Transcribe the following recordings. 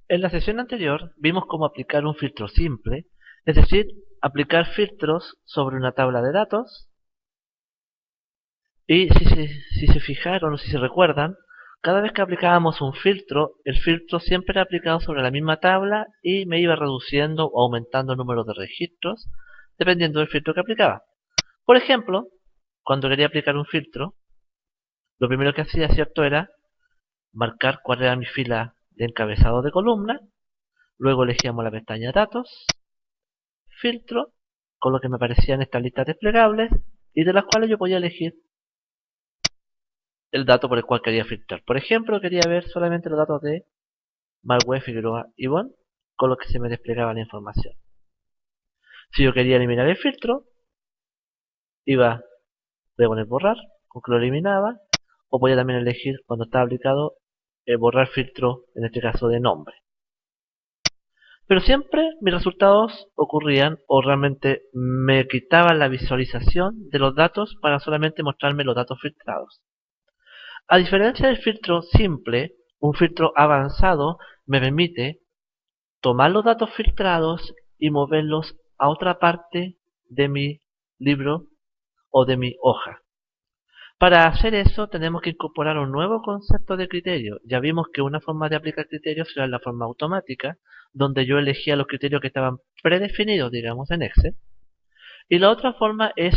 En la sesión anterior vimos cómo aplicar un filtro simple, es decir, aplicar filtros sobre una tabla de datos. Y si se fijaron o si se recuerdan, cada vez que aplicábamos un filtro, el filtro siempre era aplicado sobre la misma tabla y me iba reduciendo o aumentando el número de registros dependiendo del filtro que aplicaba. Por ejemplo, cuando quería aplicar un filtro, lo primero que hacía, ¿cierto?, era marcar cuál era mi fila de encabezado de columna. Luego elegíamos la pestaña Datos, Filtro, con lo que me aparecían estas listas desplegables y de las cuales yo podía elegir el dato por el cual quería filtrar. Por ejemplo, quería ver solamente los datos de Margüe, Figueroa y Bon, con los que se me desplegaba la información. Si yo quería eliminar el filtro, iba a poner borrar, con que lo eliminaba, o podía también elegir cuando estaba aplicado borrar filtro, en este caso de nombre. Pero siempre mis resultados ocurrían o realmente me quitaban la visualización de los datos para solamente mostrarme los datos filtrados. A diferencia del filtro simple, un filtro avanzado me permite tomar los datos filtrados y moverlos a otra parte de mi libro o de mi hoja. Para hacer eso tenemos que incorporar un nuevo concepto de criterio. Ya vimos que una forma de aplicar criterios era la forma automática, donde yo elegía los criterios que estaban predefinidos, digamos, en Excel. Y la otra forma es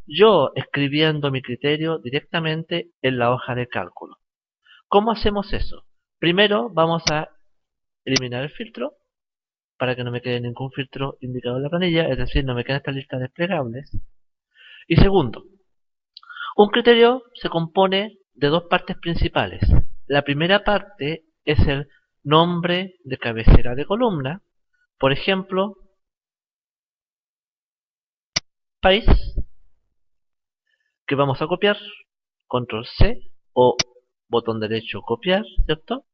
yo escribiendo mi criterio directamente en la hoja de cálculo. ¿Cómo hacemos eso? Primero vamos a eliminar el filtro para que no me quede ningún filtro indicado en la planilla, es decir, no me queden estas listas desplegables. Y segundo, un criterio se compone de dos partes principales. La primera parte es el nombre de cabecera de columna. Por ejemplo, país, que vamos a copiar, control C o botón derecho copiar, ¿cierto?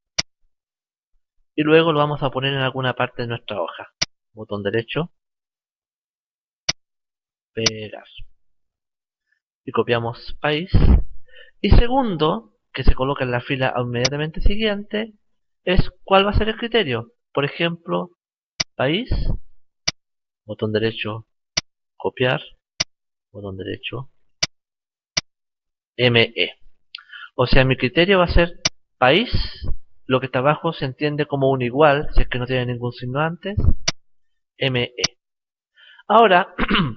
Y luego lo vamos a poner en alguna parte de nuestra hoja. Botón derecho, pegar. Y copiamos país. Y segundo, que se coloca en la fila inmediatamente siguiente, es cuál va a ser el criterio. Por ejemplo, país, botón derecho, copiar, botón derecho, ME. O sea, mi criterio va a ser país, lo que está abajo se entiende como un igual, si es que no tiene ningún signo antes, ME. Ahora,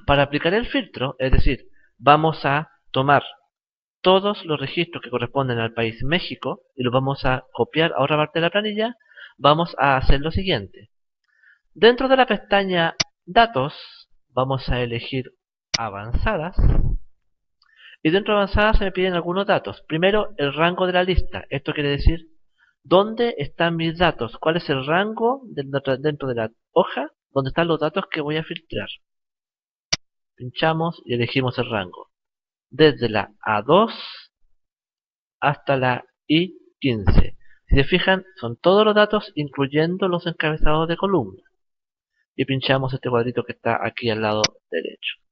para aplicar el filtro, es decir, vamos a tomar todos los registros que corresponden al país México y los vamos a copiar a otra parte de la planilla. Vamos a hacer lo siguiente. Dentro de la pestaña Datos vamos a elegir Avanzadas y dentro de Avanzadas se me piden algunos datos. Primero, el rango de la lista. Esto quiere decir dónde están mis datos, cuál es el rango dentro de la hoja donde están los datos que voy a filtrar. Pinchamos y elegimos el rango. Desde la A2 hasta la I15. Si se fijan, son todos los datos incluyendo los encabezados de columna. Y pinchamos este cuadrito que está aquí al lado derecho.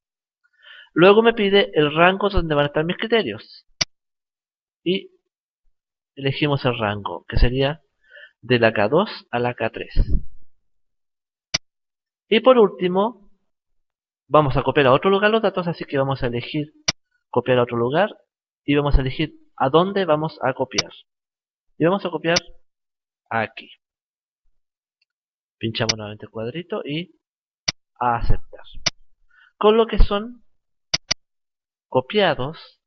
Luego me pide el rango donde van a estar mis criterios. Y elegimos el rango, que sería de la K2 a la K3. Y por último, vamos a copiar a otro lugar los datos, así que vamos a elegir copiar a otro lugar y vamos a elegir a dónde vamos a copiar. Y vamos a copiar aquí. Pinchamos nuevamente el cuadrito y a aceptar. Con lo que son copiados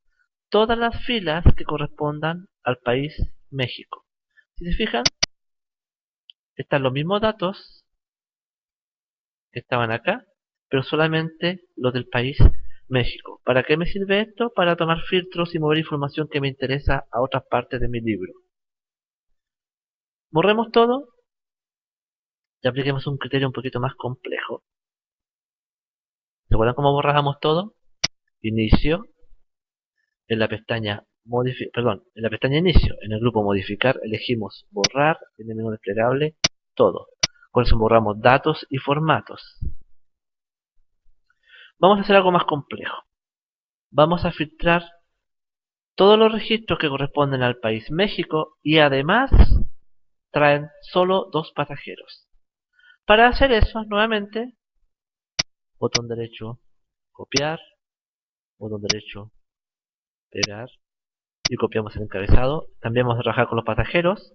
todas las filas que correspondan al país México. Si se fijan, están los mismos datos que estaban acá, pero solamente los del país México. ¿Para qué me sirve esto? Para tomar filtros y mover información que me interesa a otras partes de mi libro. Borremos todo y apliquemos un criterio un poquito más complejo. ¿Se acuerdan cómo borrábamos todo? Inicio, en la pestaña en la pestaña inicio, en el grupo modificar, elegimos borrar, en el menú desplegable, todo. Con eso borramos datos y formatos. Vamos a hacer algo más complejo. Vamos a filtrar todos los registros que corresponden al país México y además traen solo 2 pasajeros. Para hacer eso, nuevamente, botón derecho, copiar, botón derecho, pegar, y copiamos el encabezado. También vamos a trabajar con los pasajeros,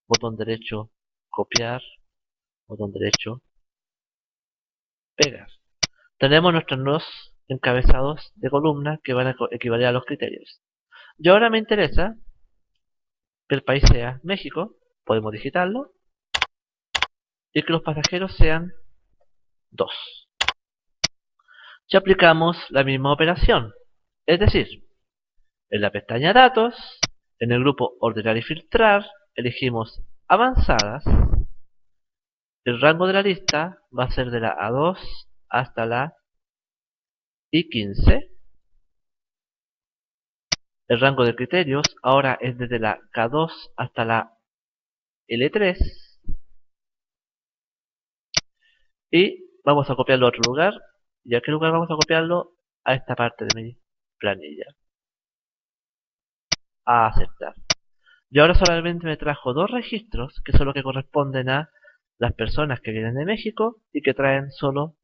botón derecho, copiar, botón derecho, pegar. Tenemos nuestros nuevos encabezados de columna que van a equivaler a los criterios. Y ahora me interesa que el país sea México, podemos digitarlo, y que los pasajeros sean 2. Ya aplicamos la misma operación, es decir, en la pestaña Datos, en el grupo Ordenar y Filtrar, elegimos Avanzadas. El rango de la lista va a ser de la A2 hasta la I15. El rango de criterios ahora es desde la K2 hasta la L3. Y vamos a copiarlo a otro lugar. ¿Y a qué lugar vamos a copiarlo? A esta parte de mi planilla. A aceptar. Y ahora solamente me trajo 2 registros, que son los que corresponden a las personas que vienen de México y que traen solo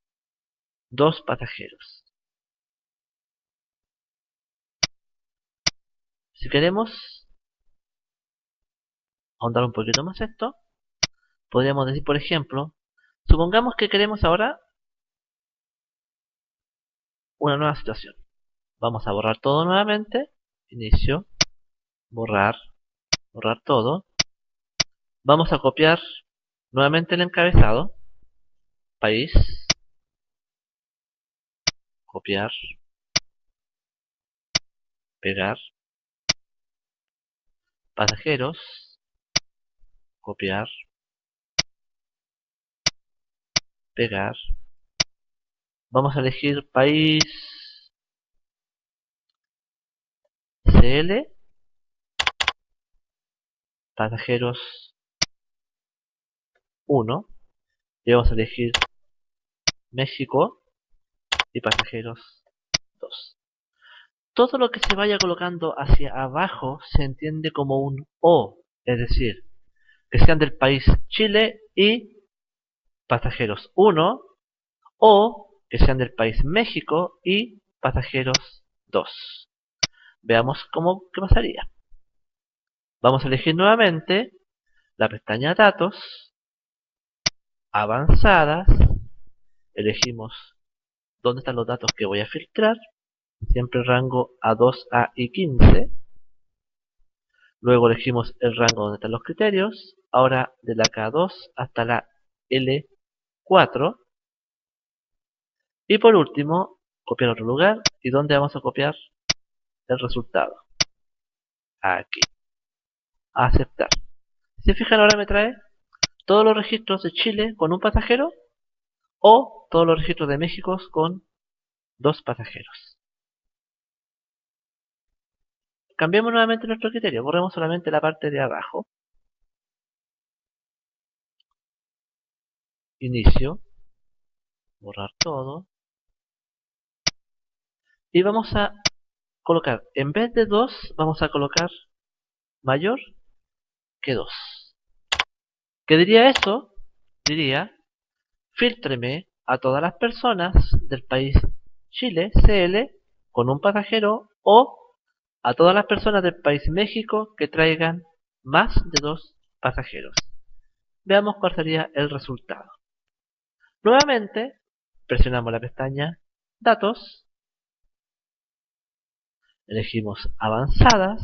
2 pasajeros. Si queremos ahondar un poquito más esto, podríamos decir, por ejemplo, supongamos que queremos ahora una nueva situación. Vamos a borrar todo nuevamente. Inicio, borrar, borrar todo. Vamos a copiar nuevamente el encabezado. País, copiar, pegar. Pasajeros, copiar, pegar. Vamos a elegir país CL, pasajeros 1, y vamos a elegir México y pasajeros 2. Todo lo que se vaya colocando hacia abajo se entiende como un O, es decir, que sean del país Chile y pasajeros 1, o que sean del país México y pasajeros 2. Veamos qué pasaría. Vamos a elegir nuevamente la pestaña Datos, Avanzadas, elegimos dónde están los datos que voy a filtrar, siempre rango A2 a I15, luego elegimos el rango donde están los criterios, ahora de la K2 hasta la L4, y por último, copiar otro lugar, y dónde vamos a copiar el resultado, aquí, a aceptar. Si se fijan, ahora me trae todos los registros de Chile con un pasajero o todos los registros de México con 2 pasajeros. Cambiemos nuevamente nuestro criterio, borremos solamente la parte de abajo. Inicio, borrar todo. Y vamos a colocar, en vez de 2, vamos a colocar mayor que 2. ¿Qué diría eso? Diría, fíltreme a todas las personas del país Chile, CL, con un pasajero, o a todas las personas del país México que traigan más de 2 pasajeros. Veamos cuál sería el resultado. Nuevamente, presionamos la pestaña Datos, elegimos Avanzadas,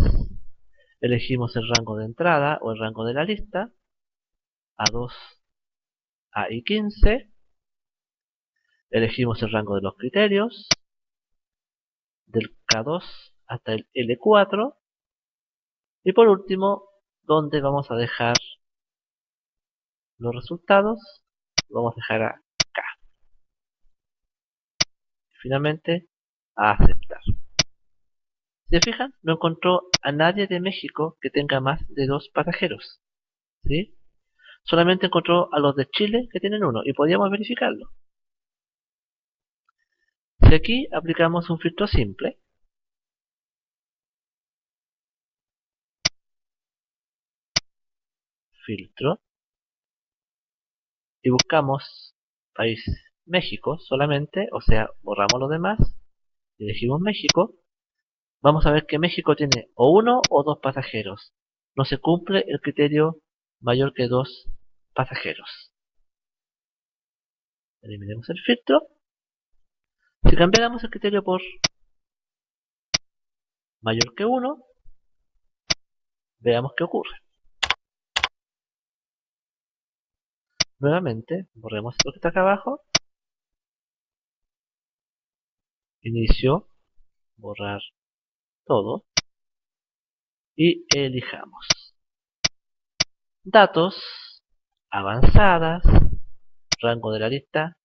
elegimos el rango de entrada o el rango de la lista, A2 a I15, elegimos el rango de los criterios, del K2 hasta el L4, y por último, donde vamos a dejar los resultados, vamos a dejar acá. Finalmente, a aceptar. Si se fijan, no encontró a nadie de México que tenga más de 2 pasajeros, ¿sí? Solamente encontró a los de Chile que tienen 1 y podíamos verificarlo. Si aquí aplicamos un filtro simple, filtro, y buscamos país México solamente, o sea, borramos lo demás, y elegimos México. Vamos a ver que México tiene o uno o dos pasajeros. No se cumple el criterio mayor que dos pasajeros. Eliminemos el filtro. Si cambiáramos el criterio por mayor que 1, veamos qué ocurre. Nuevamente, borremos esto que está acá abajo. Inicio, borrar todo. Y elijamos datos, avanzadas, rango de la lista,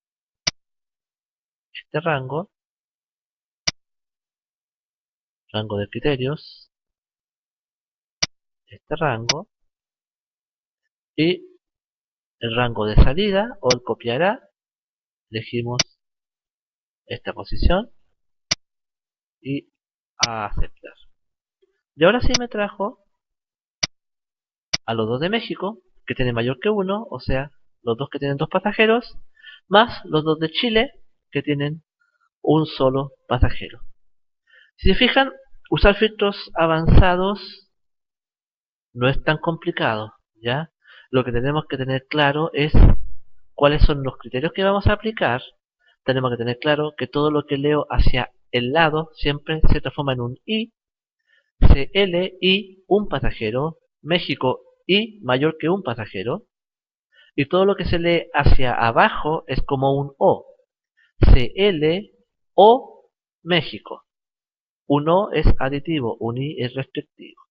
este rango de criterios, este rango, y el rango de salida o el copiará, elegimos esta posición y a aceptar. Y ahora sí me trajo a los dos de México, que tienen mayor que 1, o sea, los dos que tienen dos pasajeros, más los dos de Chile, que tienen un solo pasajero. Si se fijan, usar filtros avanzados no es tan complicado, ¿ya? Lo que tenemos que tener claro es cuáles son los criterios que vamos a aplicar. Tenemos que tener claro que todo lo que leo hacia el lado siempre se transforma en un I, CL, I, un pasajero, México, I, mayor que un pasajero, y todo lo que se lee hacia abajo es como un O, CL, O, México. Un O es aditivo, un I es restrictivo.